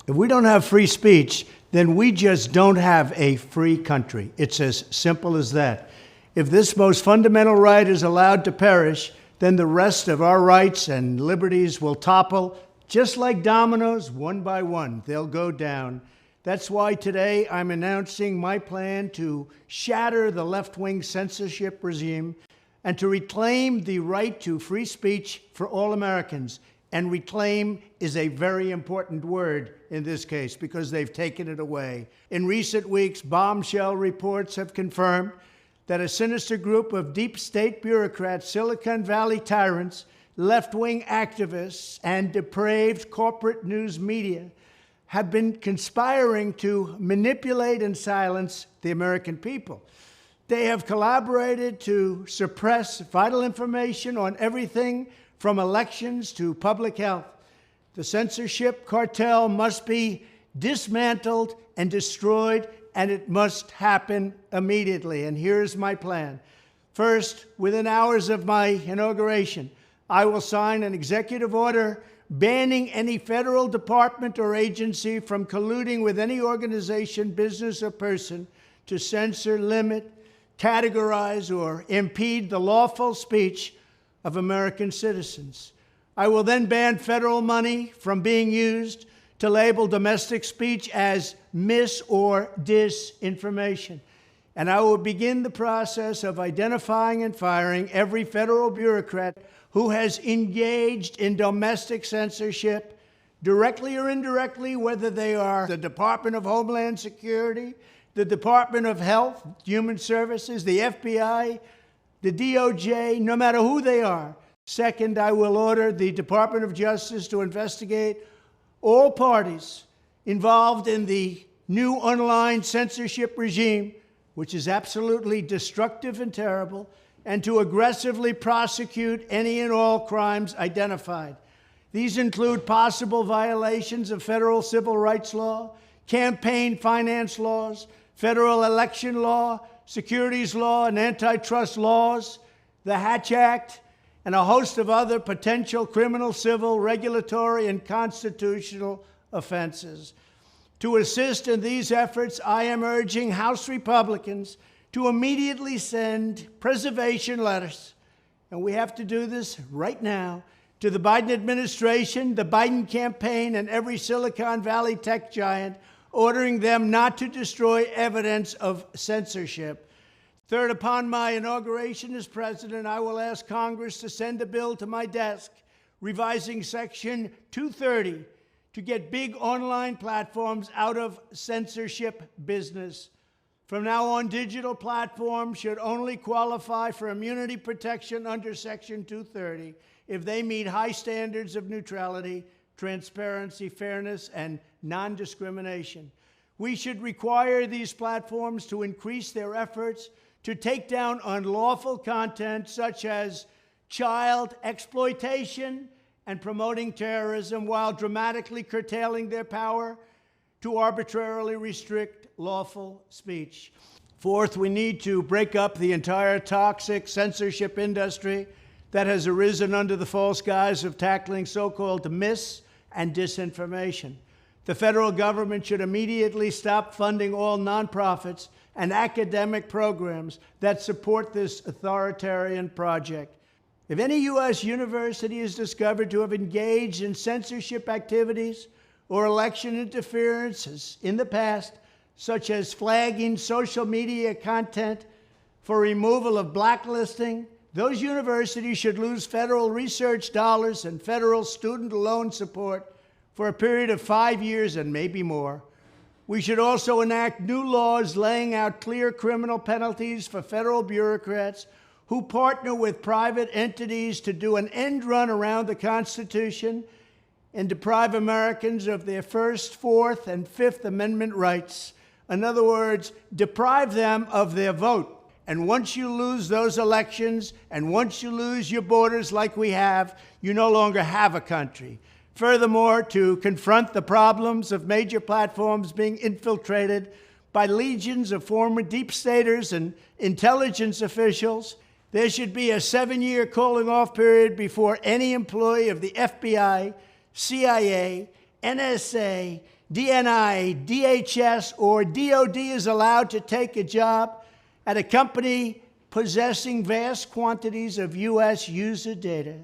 If we don't have free speech, then we just don't have a free country. It's as simple as that. If this most fundamental right is allowed to perish, then the rest of our rights and liberties will topple, just like dominoes, one by one. They'll go down. That's why today I'm announcing my plan to shatter the left-wing censorship regime and to reclaim the right to free speech for all Americans. And reclaim is a very important word in this case because they've taken it away. In recent weeks, bombshell reports have confirmed that a sinister group of deep state bureaucrats, Silicon Valley tyrants, left-wing activists, and depraved corporate news media have been conspiring to manipulate and silence the American people. They have collaborated to suppress vital information on everything from elections to public health. The censorship cartel must be dismantled and destroyed, and it must happen immediately. And here's my plan. First, within hours of my inauguration, I will sign an executive order banning any federal department or agency from colluding with any organization, business, or person to censor, limit, categorize, or impede the lawful speech of American citizens. I will then ban federal money from being used to label domestic speech as mis- or disinformation. And I will begin the process of identifying and firing every federal bureaucrat who has engaged in domestic censorship, directly or indirectly, whether they are the Department of Homeland Security, the Department of Health, Human Services, the FBI, the DOJ, no matter who they are. Second, I will order the Department of Justice to investigate all parties involved in the new online censorship regime, which is absolutely destructive and terrible, and to aggressively prosecute any and all crimes identified. These include possible violations of federal civil rights law, campaign finance laws, federal election law, securities law, and antitrust laws, the Hatch Act, and a host of other potential criminal, civil, regulatory, and constitutional offenses. To assist in these efforts, I am urging House Republicans to immediately send preservation letters, and we have to do this right now, to the Biden administration, the Biden campaign, and every Silicon Valley tech giant, ordering them not to destroy evidence of censorship. Third, upon my inauguration as president, I will ask Congress to send a bill to my desk revising Section 230 to get big online platforms out of censorship business. From now on, digital platforms should only qualify for immunity protection under Section 230 if they meet high standards of neutrality, transparency, fairness, and non-discrimination. We should require these platforms to increase their efforts to take down unlawful content such as child exploitation and promoting terrorism, while dramatically curtailing their power to arbitrarily restrict lawful speech. Fourth, we need to break up the entire toxic censorship industry that has arisen under the false guise of tackling so-called mis- and disinformation. The federal government should immediately stop funding all nonprofits and academic programs that support this authoritarian project. If any U.S. university is discovered to have engaged in censorship activities or election interferences in the past, such as flagging social media content for removal of blacklisting, those universities should lose federal research dollars and federal student loan support for a period of 5 years and maybe more. We should also enact new laws laying out clear criminal penalties for federal bureaucrats who partner with private entities to do an end run around the Constitution and deprive Americans of their First, Fourth, and Fifth Amendment rights. In other words, deprive them of their vote. And once you lose those elections, and once you lose your borders like we have, you no longer have a country. Furthermore, to confront the problems of major platforms being infiltrated by legions of former deep staters and intelligence officials, there should be a 7-year calling-off period before any employee of the FBI, CIA, NSA, DNI, DHS, or DOD is allowed to take a job at a company possessing vast quantities of U.S. user data.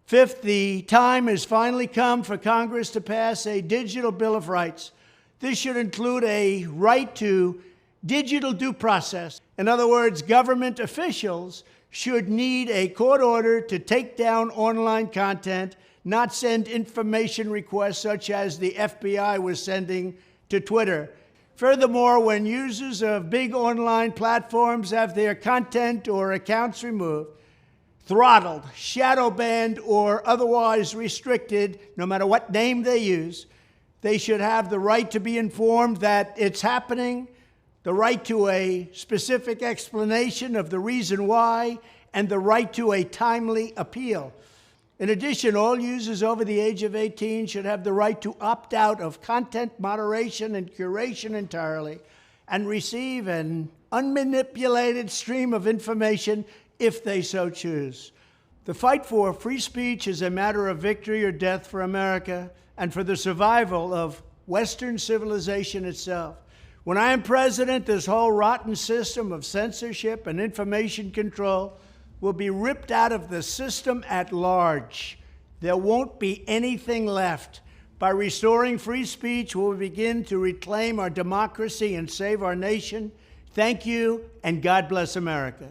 Fifth, the time has finally come for Congress to pass a digital Bill of Rights. This should include a right to digital due process. In other words, government officials should need a court order to take down online content, not send information requests such as the FBI was sending to Twitter. Furthermore, when users of big online platforms have their content or accounts removed, throttled, shadow banned, or otherwise restricted, no matter what name they use, they should have the right to be informed that it's happening, the right to a specific explanation of the reason why, and the right to a timely appeal. In addition, all users over the age of 18 should have the right to opt out of content moderation and curation entirely and receive an unmanipulated stream of information if they so choose. The fight for free speech is a matter of victory or death for America and for the survival of Western civilization itself. When I am president, this whole rotten system of censorship and information control will be ripped out of the system at large. There won't be anything left. By restoring free speech, we'll begin to reclaim our democracy and save our nation. Thank you, and God bless America.